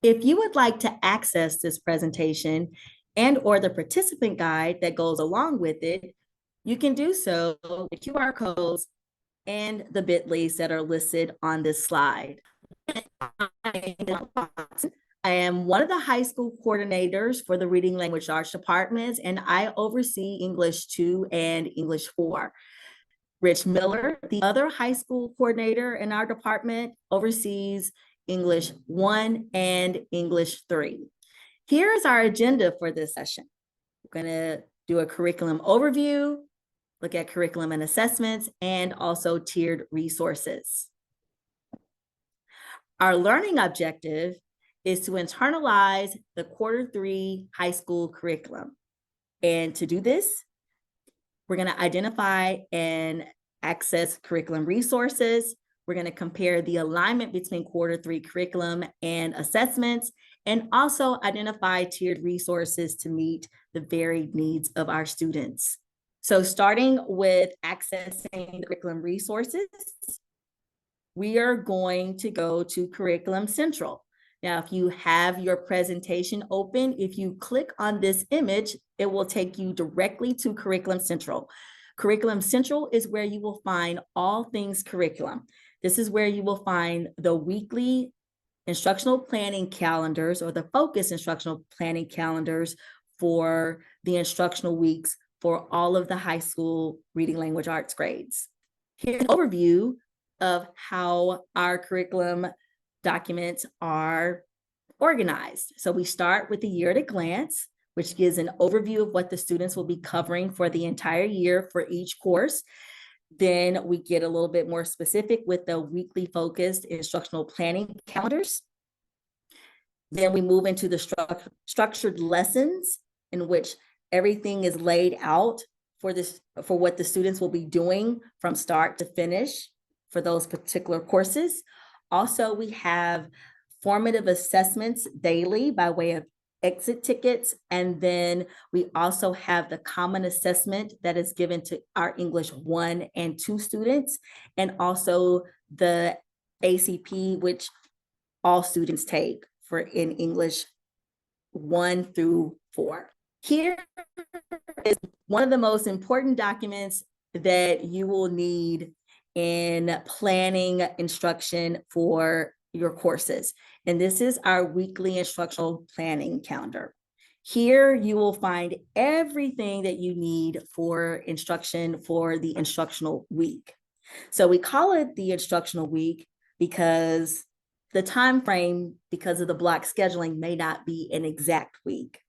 If you would like to access this presentation and or the participant guide that goes along with it, you can do so with QR codes and the bit.lys that are listed on this slide. I am one of the high school coordinators for the Reading Language Arts departments, and I oversee English 2 and English 4. Rich Miller, the other high school coordinator in our department, oversees English 1 and English 3. Here is our agenda for this session. We're going to do a curriculum overview, look at curriculum and assessments, and also tiered resources. Our learning objective is to internalize the Q3 high school curriculum. And to do this, we're going to identify and access curriculum resources. We're going to compare the alignment between Q3 curriculum and assessments, and also identify tiered resources to meet the varied needs of our students. So starting with accessing the curriculum resources, we are going to go to Curriculum Central. Now, if you have your presentation open, if you click on this image, it will take you directly to Curriculum Central. Curriculum Central is where you will find all things curriculum. This is where you will find the weekly instructional planning calendars or the focus instructional planning calendars for the instructional weeks for all of the high school reading language arts grades. Here's an overview of how our curriculum documents are organized. So we start with the year at a glance, which gives an overview of what the students will be covering for the entire year for each course. Then we get a little bit more specific with the weekly focused instructional planning calendars. Then we move into the structured lessons, in which everything is laid out for what the students will be doing from start to finish for those particular courses. Also, we have formative assessments daily by way of exit tickets. And then we also have the common assessment that is given to our English 1 and 2 students, and also the ACP, which all students take for in English 1 through 4. Here is one of the most important documents that you will need in planning instruction for your courses. And this is our weekly instructional planning calendar. Here you will find everything that you need for instruction for the instructional week. So we call it the instructional week because the time frame, because of the block scheduling, may not be an exact week.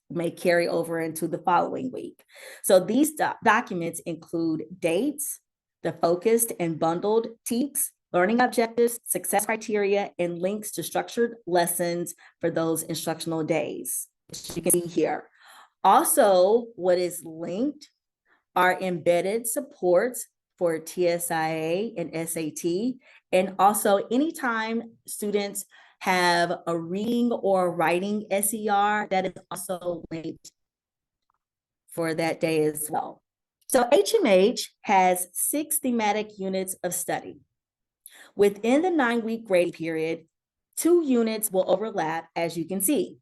It may carry over into the following week. So these documents include dates, the focused and bundled TEKS, learning objectives, success criteria, and links to structured lessons for those instructional days, which you can see here. Also, what is linked are embedded supports for TSIA and SAT, and also anytime students have a reading or writing SER, that is also linked for that day as well. So HMH has 6 thematic units of study. Within the 9-week grade period, 2 units will overlap, as you can see.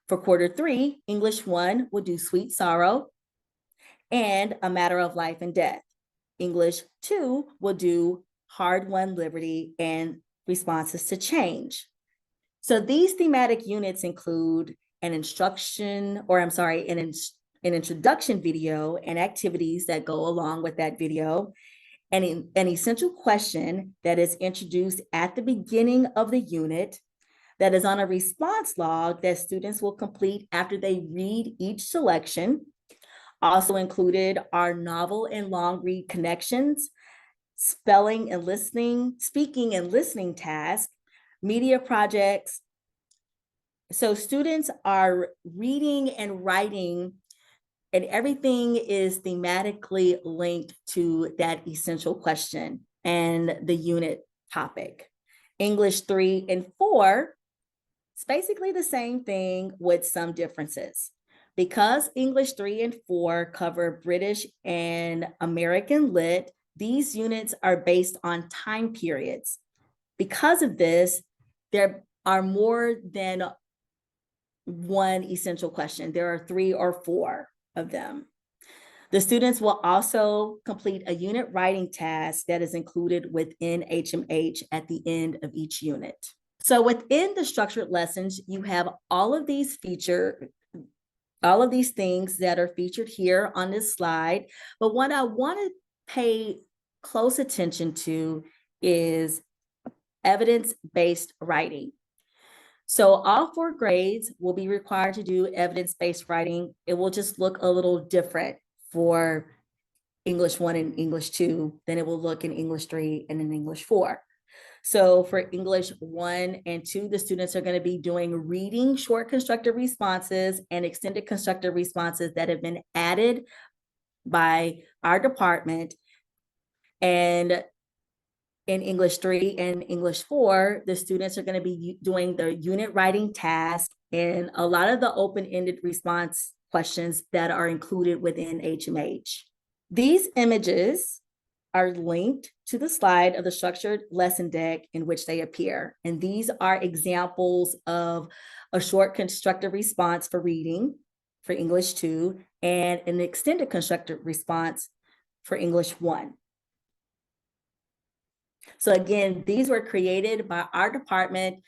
For Q3, English 1 will do Sweet Sorrow and A Matter of Life and Death. English 2 will do Hard-Won Liberty and Responses to Change. So these thematic units include an instruction, or an introduction video and activities that go along with that video, and an essential question that is introduced at the beginning of the unit that is on a response log that students will complete after they read each selection. Also included are novel and long read connections, spelling and listening, speaking and listening tasks, media projects. So students are reading and writing, and everything is thematically linked to that essential question and the unit topic. English 3 and 4, it's basically the same thing with some differences. Because English 3 and 4 cover British and American Lit, these units are based on time periods. Because of this, they're are more than one essential question. There are 3 or 4 of them. The students will also complete a unit writing task that is included within HMH at the end of each unit. So within the structured lessons, you have all of these things that are featured here on this slide. But what I want to pay close attention to is evidence-based writing. So all 4 grades will be required to do evidence-based writing. It will just look a little different for English 1 and English 2 than it will look in English 3 and in English 4. So for English 1 and 2, the students are going to be doing reading short constructed responses and extended constructed responses that have been added by our department. And in English 3 and English 4, the students are going to be doing their unit writing task and a lot of the open-ended response questions that are included within HMH. These images are linked to the slide of the structured lesson deck in which they appear. And these are examples of a short constructed response for reading for English 2 and an extended constructed response for English 1. So again, these were created by our department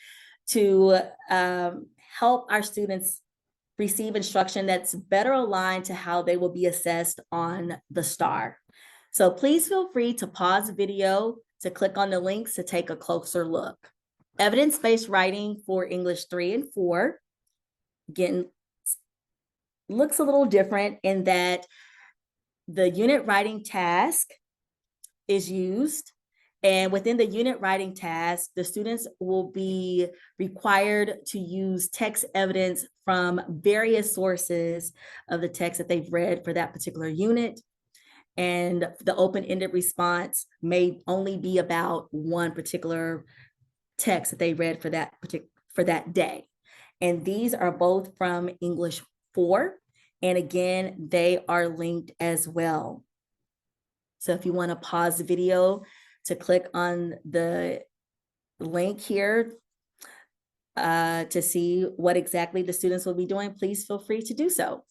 to help our students receive instruction that's better aligned to how they will be assessed on the STAR. So please feel free to pause the video to click on the links to take a closer look. Evidence-based writing for English 3 and 4, again, looks a little different in that the unit writing task is used. And within the unit writing task, the students will be required to use text evidence from various sources of the text that they've read for that particular unit. And the open-ended response may only be about one particular text that they read for that day. And these are both from English 4. And again, they are linked as well. So if you want to pause the video to click on the link here to see what exactly the students will be doing, please feel free to do so.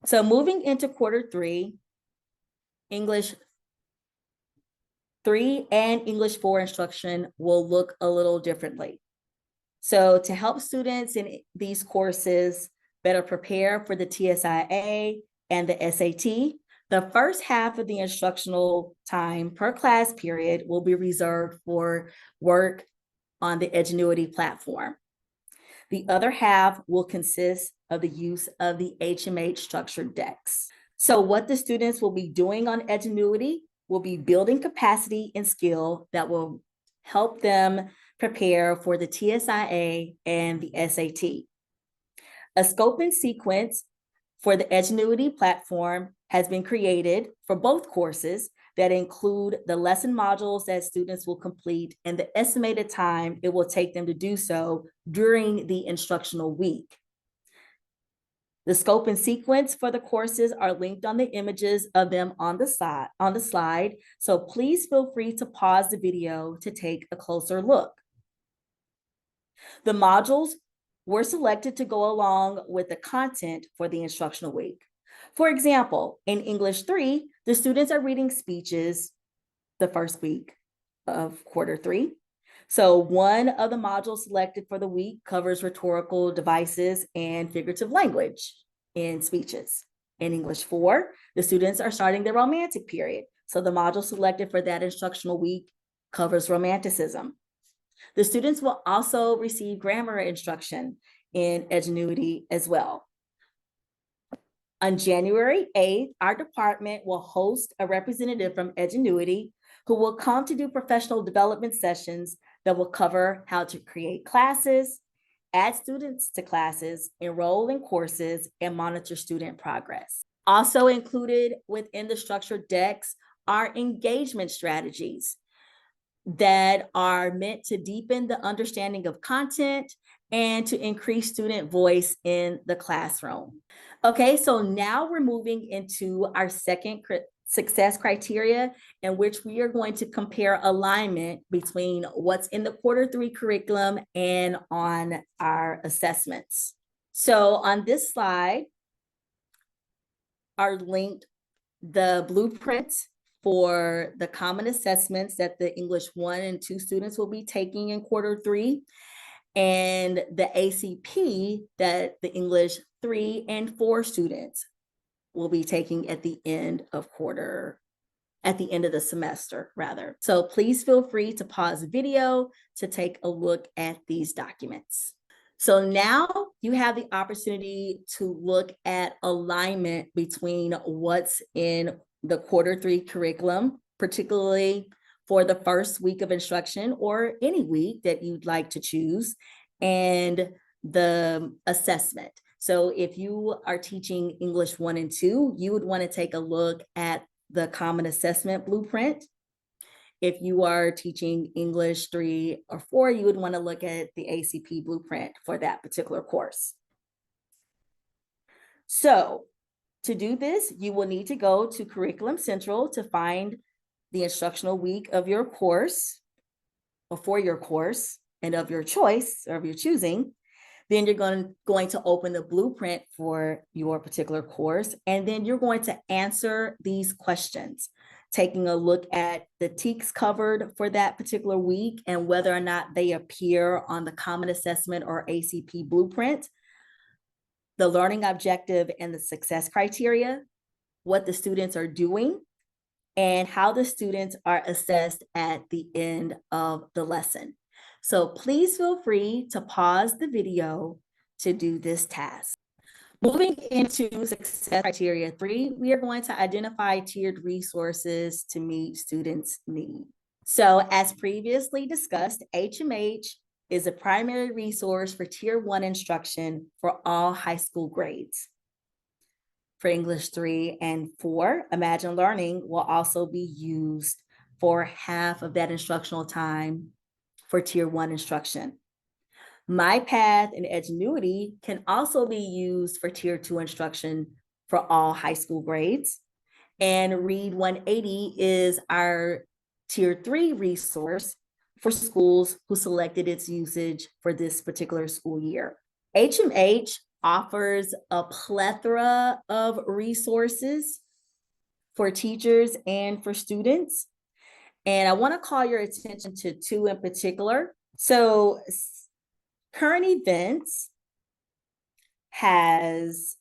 So moving into quarter 3, English 3 and English 4 instruction will look a little differently. So to help students in these courses better prepare for the TSIA and the SAT, the first half of the instructional time per class period will be reserved for work on the Edgenuity platform. The other half will consist of the use of the HMH structured decks. So what the students will be doing on Edgenuity will be building capacity and skill that will help them prepare for the TSIA and the SAT. A scope and sequence for the Edgenuity platform has been created for both courses that include the lesson modules that students will complete and the estimated time it will take them to do so during the instructional week. The scope and sequence for the courses are linked on the images of them on the slide. So please feel free to pause the video to take a closer look. The modules were selected to go along with the content for the instructional week. For example, in English 3, the students are reading speeches the first week of quarter 3. So one of the modules selected for the week covers rhetorical devices and figurative language in speeches. In English 4, the students are starting the romantic period. So the module selected for that instructional week covers romanticism. The students will also receive grammar instruction in Edgenuity as well. On January 8th, our department will host a representative from Edgenuity who will come to do professional development sessions that will cover how to create classes, add students to classes, enroll in courses, and monitor student progress. Also included within the structured decks are engagement strategies that are meant to deepen the understanding of content and to increase student voice in the classroom. Okay, so now we're moving into our second success criteria, in which we are going to compare alignment between what's in the quarter 3 curriculum and on our assessments. So on this slide are linked the blueprints for the common assessments that the English 1 and 2 students will be taking in quarter 3, and the ACP that the English 3 and 4 students will be taking at the end of the semester, rather. So please feel free to pause the video to take a look at these documents. So now you have the opportunity to look at alignment between what's in the quarter 3 curriculum, particularly for the first week of instruction or any week that you'd like to choose, and the assessment. So if you are teaching English 1 and 2, you would want to take a look at the Common Assessment Blueprint. If you are teaching English 3 or 4, you would want to look at the ACP Blueprint for that particular course. So to do this, you will need to go to Curriculum Central to find the instructional week of your course, or for your course, and of your choice, or of your choosing. Then you're going to open the blueprint for your particular course, and then you're going to answer these questions, taking a look at the TEKS covered for that particular week and whether or not they appear on the Common Assessment or ACP blueprint, the learning objective and the success criteria, what the students are doing, and how the students are assessed at the end of the lesson. So please feel free to pause the video to do this task. Moving into success criteria 3, we are going to identify tiered resources to meet students' needs. So as previously discussed, HMH is a primary resource for Tier 1 instruction for all high school grades. For English 3 and 4, Imagine Learning will also be used for half of that instructional time for Tier 1 instruction. MyPath and Edgenuity can also be used for Tier 2 instruction for all high school grades. And Read 180 is our Tier 3 resource for schools who selected its usage for this particular school year. HMH offers a plethora of resources for teachers and for students. And I want to call your attention to 2 in particular. So Current Events has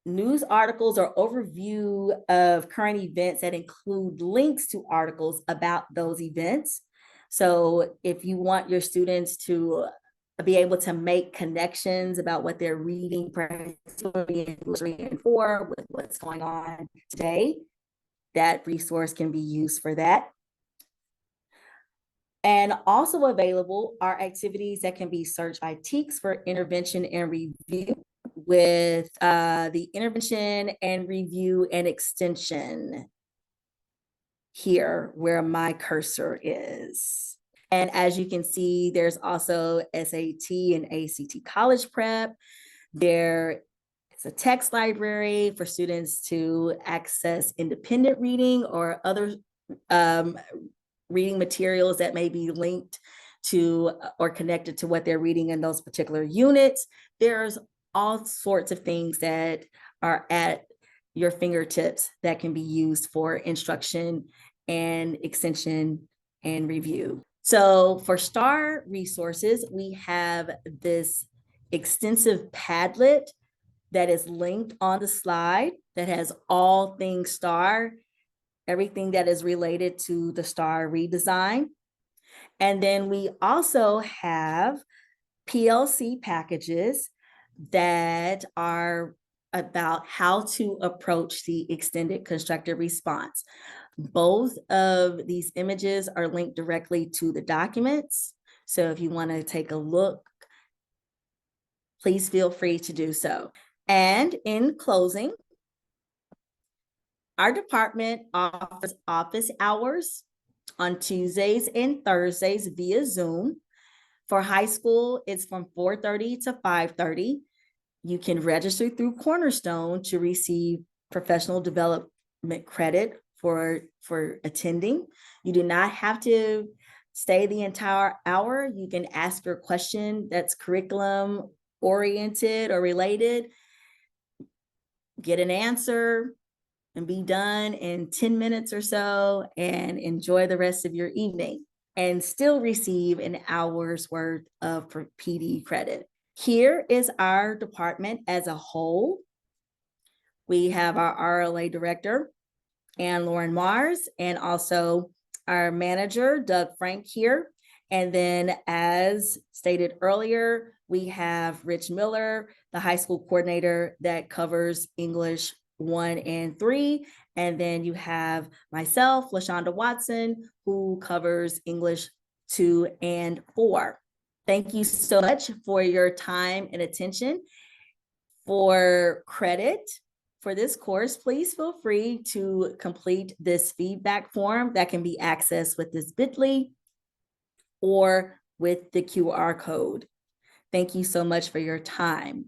news articles or overview of current events that include links to articles about those events. So if you want your students to be able to make connections about what they're reading, particularly in English 3 and 4, with what's going on today, that resource can be used for that. And also available are activities that can be searched by TEKS for intervention and review, with the intervention and review and extension here where my cursor is. And as you can see, there's also SAT and ACT College Prep. There is a text library for students to access independent reading or other reading materials that may be linked to or connected to what they're reading in those particular units. There's all sorts of things that are at your fingertips that can be used for instruction and extension and review. So for STAR resources, we have this extensive Padlet that is linked on the slide that has all things STAR, everything that is related to the STAR redesign. And then we also have PLC packages that are about how to approach the extended constructive response. Both of these images are linked directly to the documents. So if you want to take a look, please feel free to do so. And in closing, our department offers office hours on Tuesdays and Thursdays via Zoom. For high school, it's from 4:30 to 5:30. You can register through Cornerstone to receive professional development credit for attending. You do not have to stay the entire hour. You can ask your question that's curriculum oriented or related, get an answer, and be done in 10 minutes or so, and enjoy the rest of your evening and still receive an hour's worth of PD credit. Here is our department as a whole. We have our RLA director, Ann Lauren Mars, and also our manager, Doug Frank here. And then, as stated earlier, we have Rich Miller, the high school coordinator that covers English 1 and 3. And then you have myself, LaShonda Watson, who covers English 2 and 4. Thank you so much for your time and attention. For credit for this course, please feel free to complete this feedback form that can be accessed with this bit.ly or with the QR code. Thank you so much for your time.